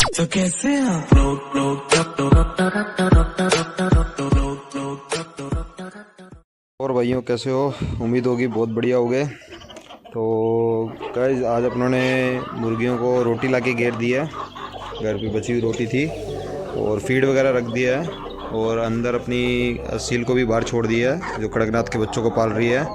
तो कैसे आप और भाइयों कैसे हो? उम्मीद होगी बहुत बढ़िया हो गए। तो गाइस आज अपनों ने मुर्गियों को रोटी ला के घेर दी है। घर पे बची हुई रोटी थी और फीड वगैरह रख दिया है और अंदर अपनी सील को भी बाहर छोड़ दिया है जो कड़कनाथ के बच्चों को पाल रही है।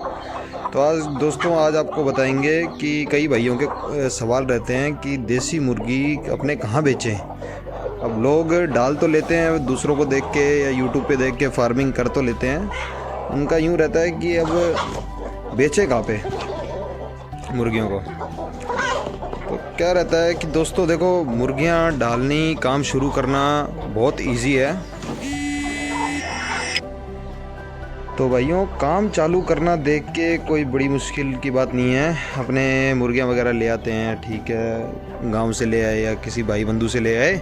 तो आज दोस्तों आज आपको बताएंगे कि कई भाइयों के सवाल रहते हैं कि देसी मुर्गी अपने कहाँ बेचें। अब लोग डाल तो लेते हैं दूसरों को देख के या यूट्यूब पे देख के फार्मिंग कर तो लेते हैं, उनका यूँ रहता है कि अब बेचे कहाँ पे मुर्गियों को। तो क्या रहता है कि दोस्तों देखो, मुर्गियाँ डालनी काम शुरू करना बहुत इजी है। तो भाइयों काम चालू करना देख के कोई बड़ी मुश्किल की बात नहीं है। अपने मुर्गियाँ वगैरह ले आते हैं, ठीक है, गांव से ले आए या किसी भाई बंधु से ले आए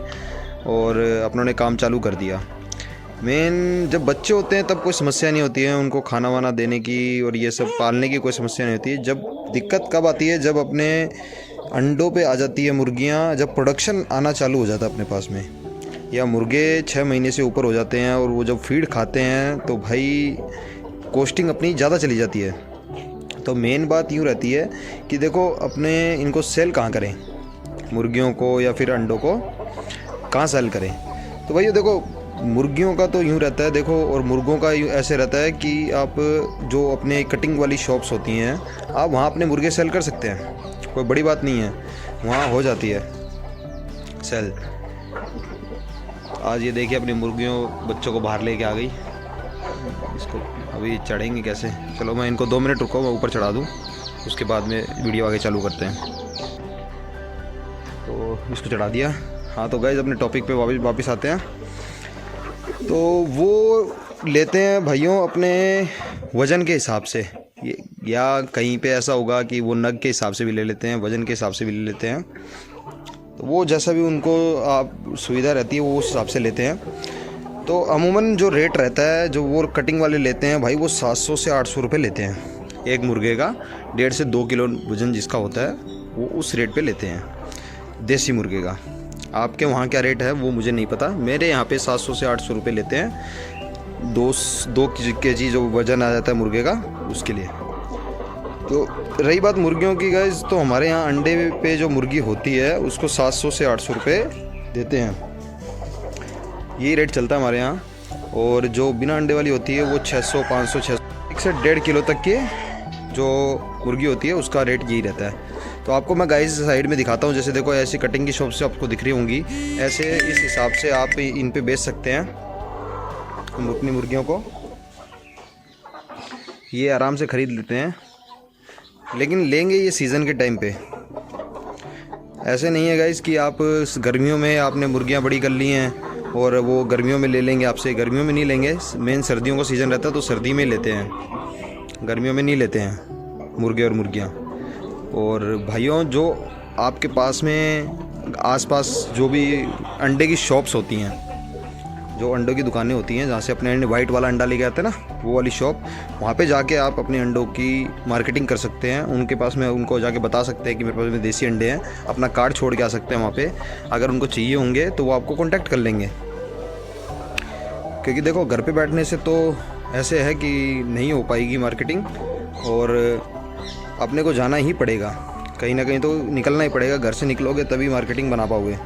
और अपनों ने काम चालू कर दिया। मेन जब बच्चे होते हैं तब कोई समस्या नहीं होती है उनको खाना वाना देने की और ये सब पालने की कोई समस्या नहीं होती है। जब दिक्कत कब आती है, जब अपने अंडों पे आ जाती है मुर्गियाँ, जब प्रोडक्शन आना चालू हो जाता है अपने पास में, या मुर्गे 6 महीने से ऊपर हो जाते हैं और वो जब फीड खाते हैं तो भाई कॉस्टिंग अपनी ज़्यादा चली जाती है। तो मेन बात यूँ रहती है कि देखो अपने इनको सेल कहाँ करें, मुर्गियों को या फिर अंडों को कहाँ सेल करें। तो भाई देखो मुर्गियों का तो यूँ रहता है देखो, और मुर्गों का यूँ ऐसे रहता है कि आप जो अपने कटिंग वाली शॉप्स होती हैं आप वहाँ अपने मुर्गे सेल कर सकते हैं, कोई बड़ी बात नहीं है, वहाँ हो जाती है सेल। आज ये देखिए अपनी मुर्गियों बच्चों को बाहर लेके आ गई। इसको अभी चढ़ेंगे कैसे, चलो मैं इनको 2 मिनट रुको, मैं ऊपर चढ़ा दूँ, उसके बाद में वीडियो आगे चालू करते हैं। तो इसको चढ़ा दिया। हाँ तो गाइस अपने टॉपिक पे वापस आते हैं। तो वो लेते हैं भाइयों अपने वज़न के हिसाब से, या कहीं पे ऐसा होगा कि वो नग के हिसाब से भी ले लेते हैं, वज़न के हिसाब से भी ले लेते हैं। तो वो जैसा भी उनको आप सुविधा रहती है वो उस हिसाब से लेते हैं। तो अमूमन जो रेट रहता है जो वो कटिंग वाले लेते हैं भाई, वो 700 से 800 रुपये लेते हैं एक मुर्गे का। 1.5 से 2 किलो वज़न जिसका होता है वो उस रेट पे लेते हैं देसी मुर्गे का। आपके वहाँ क्या रेट है वो मुझे नहीं पता, मेरे यहाँ पे 700 से 800 रुपये लेते हैं 2 kg जो वज़न आ जाता है मुर्गे का उसके लिए। तो रही बात मुर्गियों की गाइस, तो हमारे यहाँ अंडे पे जो मुर्गी होती है उसको 700 से 800 रुपये देते हैं, यही रेट चलता है हमारे यहाँ। और जो बिना अंडे वाली होती है वो 600 500 600 1 से 1.5 किलो तक के जो मुर्गी होती है उसका रेट यही रहता है। तो आपको मैं गाइस साइड में दिखाता हूँ, जैसे देखो ऐसी कटिंग की शॉप से आपको दिख रही होंगी, ऐसे इस हिसाब से आप इन पे बेच सकते हैं अपनी मुर्गियों को, ये आराम से ख़रीद लेते हैं। लेकिन लेंगे ये सीज़न के टाइम पे, ऐसे नहीं है गाइस कि आप गर्मियों में आपने मुर्गियाँ बड़ी कर ली हैं और वो गर्मियों में ले लेंगे आपसे, गर्मियों में नहीं लेंगे। मेन सर्दियों का सीज़न रहता है तो सर्दी में लेते हैं, गर्मियों में नहीं लेते हैं मुर्गे और मुर्गियाँ। और भाइयों जो आपके पास में आसपास जो भी अंडे की शॉप्स होती हैं, जो अंडों की दुकानें होती हैं जहाँ से अपने अंडे वाइट वाला अंडा लेके आते हैं ना, वो वाली शॉप, वहाँ पे जाके आप अपने अंडों की मार्केटिंग कर सकते हैं। उनके पास में उनको जाके बता सकते हैं कि मेरे पास में देसी अंडे हैं, अपना कार्ड छोड़ के आ सकते हैं वहाँ पे। अगर उनको चाहिए होंगे तो वो आपको कॉन्टैक्ट कर लेंगे, क्योंकि देखो घर पे बैठने से तो ऐसे है कि नहीं हो पाएगी मार्केटिंग, और अपने को जाना ही पड़ेगा, कहीं ना कहीं तो निकलना ही पड़ेगा। घर से निकलोगे तभी मार्केटिंग बना पाओगे।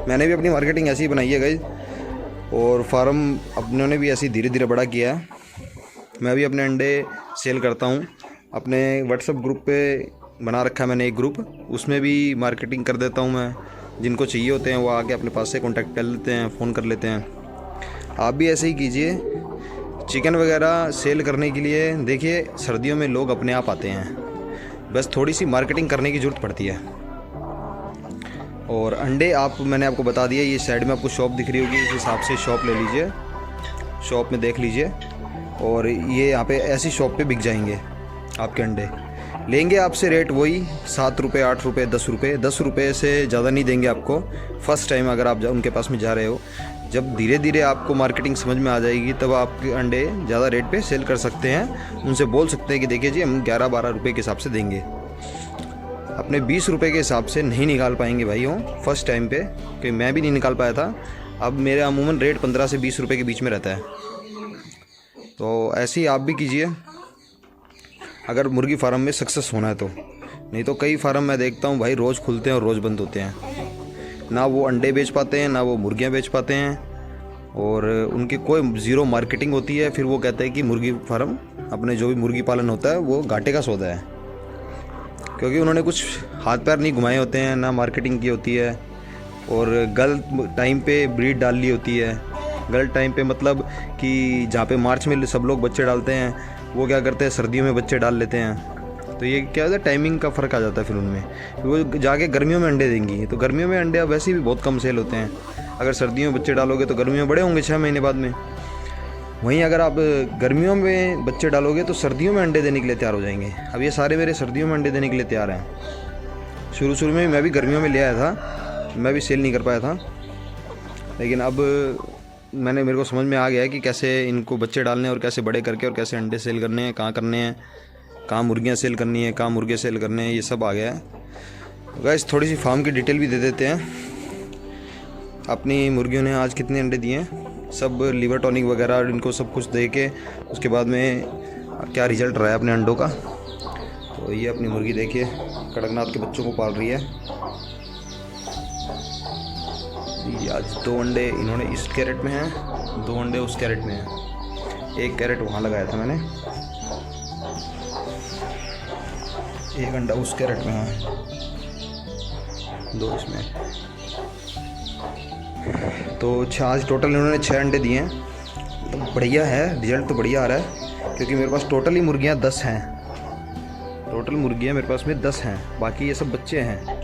मैंने भी अपनी मार्केटिंग ऐसी ही बनाई है गाइस, और फार्म अपनों ने भी ऐसे धीरे धीरे बड़ा किया है। मैं भी अपने अंडे सेल करता हूँ, अपने व्हाट्सएप ग्रुप पे बना रखा है मैंने एक ग्रुप, उसमें भी मार्केटिंग कर देता हूँ मैं। जिनको चाहिए होते हैं वो आके अपने पास से कॉन्टैक्ट कर लेते हैं, फ़ोन कर लेते हैं। आप भी ऐसे ही कीजिए। चिकन वगैरह सेल करने के लिए देखिए सर्दियों में लोग अपने आप आते हैं, बस थोड़ी सी मार्केटिंग करने की ज़रूरत पड़ती है। और अंडे मैंने आपको बता दिया, ये साइड में आपको शॉप दिख रही होगी, इस हिसाब से शॉप ले लीजिए, शॉप में देख लीजिए, और ये यहाँ पे ऐसी शॉप पे बिक जाएंगे आपके अंडे। लेंगे आपसे रेट वही 7 रुपये 8 रुपये 10 रुपये, 10 रुपये से ज़्यादा नहीं देंगे आपको फ़र्स्ट टाइम अगर आप उनके पास में जा रहे हो। जब धीरे धीरे आपको मार्केटिंग समझ में आ जाएगी तब आपके अंडे ज़्यादा रेट पे सेल कर सकते हैं। उनसे बोल सकते हैं कि देखिए जी हम 11-12 रुपये के हिसाब से देंगे। अपने 20 रुपये के हिसाब से नहीं निकाल पाएंगे भाइयों फर्स्ट टाइम पे, क्योंकि मैं भी नहीं निकाल पाया था। अब मेरा अमूमन रेट 15 से 20 रुपये के बीच में रहता है। तो ऐसे ही आप भी कीजिए अगर मुर्गी फार्म में सक्सेस होना है तो। नहीं तो कई फार्म मैं देखता हूँ भाई रोज़ खुलते हैं और रोज़ बंद होते हैं, ना वो अंडे बेच पाते हैं ना वो मुर्गियाँ बेच पाते हैं, और उनकी कोई ज़ीरो मार्केटिंग होती है। फिर वो कहते हैं कि मुर्गी फार्म अपने जो भी मुर्गी पालन होता है वो घाटे का सौदा है, क्योंकि उन्होंने कुछ हाथ पैर नहीं घुमाए होते हैं, ना मार्केटिंग की होती है, और गलत टाइम पे ब्रीड डाल ली होती है। गलत टाइम पे मतलब कि जहाँ पे मार्च में सब लोग बच्चे डालते हैं वो क्या करते हैं सर्दियों में बच्चे डाल लेते हैं। तो ये क्या होता है, टाइमिंग का फ़र्क आ जाता है फिर उनमें। वो जाके गर्मियों में अंडे देंगी, तो गर्मियों में अंडे अब वैसे भी बहुत कम सेल होते हैं। अगर सर्दियों में बच्चे डालोगे तो गर्मियों में बड़े होंगे 6 महीने बाद में। वहीं अगर आप गर्मियों में बच्चे डालोगे तो सर्दियों में अंडे देने के लिए तैयार हो जाएंगे। अब ये सारे मेरे सर्दियों में अंडे देने के लिए तैयार हैं। शुरू में मैं भी गर्मियों में ले आया था, मैं भी सेल नहीं कर पाया था, लेकिन अब मेरे को समझ में आ गया है कि कैसे इनको बच्चे डालने और कैसे बड़े करके और कैसे अंडे सेल करने हैं, कहाँ करने हैं, कहाँ मुर्गियाँ सेल करनी है, कहाँ मुर्गे सेल करने हैं, ये सब आ गया है। गाइस थोड़ी सी फार्म की डिटेल भी दे देते हैं। अपनी मुर्गियों ने आज कितने अंडे दिए हैं, सब लीवर टॉनिक वगैरह इनको सब कुछ दे के उसके बाद में क्या रिज़ल्ट रहा है अपने अंडों का। तो ये अपनी मुर्गी देखिए कड़कनाथ के बच्चों को पाल रही है। ये आज 2 अंडे इन्होंने इस कैरेट में हैं, 2 अंडे उस कैरेट में हैं। एक कैरेट वहाँ लगाया था मैंने, एक अंडा उस कैरेट में है, 2 इसमें। तो आज टोटल इन्होंने 6 अंडे दिए हैं। तो बढ़िया है, रिजल्ट तो बढ़िया आ रहा है, क्योंकि मेरे पास टोटल ही मुर्गियाँ 10 हैं। टोटल मुर्गियाँ मेरे पास में 10 हैं, बाकी ये सब बच्चे हैं।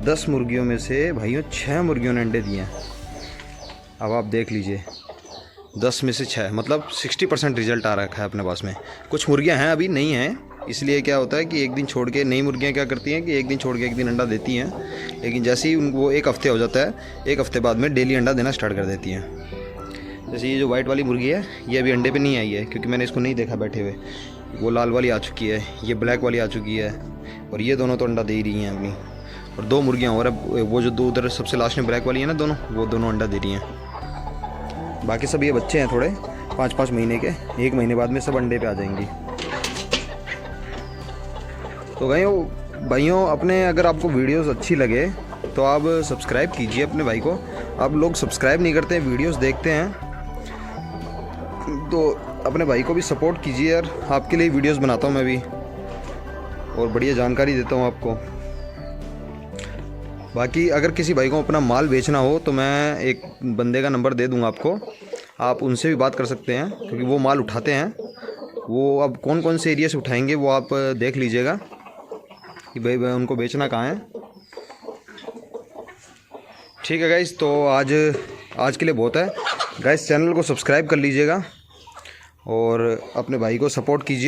10 मुर्गियों में से भाइयों 6 मुर्गियों ने अंडे दिए हैं। अब आप देख लीजिए 10 में से 6 मतलब 60% रिजल्ट आ रखा है अपने पास में। कुछ मुर्गियां हैं अभी नहीं हैं, इसलिए क्या होता है कि एक दिन छोड़ के नई मुर्गियां क्या करती हैं कि एक दिन छोड़ के एक दिन अंडा देती हैं, लेकिन जैसे ही उनको 1 हफ्ते हो जाता है 1 हफ्ते बाद में डेली अंडा देना स्टार्ट कर देती हैं। जैसे ये जो वाइट वाली मुर्गी है ये अभी अंडे पे नहीं आई है, क्योंकि मैंने इसको नहीं देखा बैठे हुए। वो लाल वाली आ चुकी है, ये ब्लैक वाली आ चुकी है, और ये दोनों तो अंडा दे ही रही हैं अपनी। और 2 मुर्गियाँ और वो जो 2 उधर सबसे लास्ट में ब्लैक वाली है ना दोनों, वो दोनों अंडा दे रही हैं। बाकी सब ये बच्चे हैं थोड़े 5-5 महीने के, 1 महीने बाद में सब अंडे पे आ जाएंगी। तो भाइयों अपने अगर आपको वीडियोस अच्छी लगे तो आप सब्सक्राइब कीजिए अपने भाई को। आप लोग सब्सक्राइब नहीं करते हैं, वीडियोस देखते हैं, तो अपने भाई को भी सपोर्ट कीजिए यार। आपके लिए वीडियोस बनाता हूँ मैं भी, और बढ़िया जानकारी देता हूँ आपको। बाकी अगर किसी भाई को अपना माल बेचना हो तो मैं एक बंदे का नंबर दे दूंगा आपको, आप उनसे भी बात कर सकते हैं, क्योंकि वो माल उठाते हैं। वो अब कौन कौन से एरिया से उठाएंगे वो आप देख लीजिएगा कि भाई उनको बेचना कहाँ है। ठीक है गाइस, तो आज के लिए बहुत है गाइस। चैनल को सब्सक्राइब कर लीजिएगा और अपने भाई को सपोर्ट कीजिए।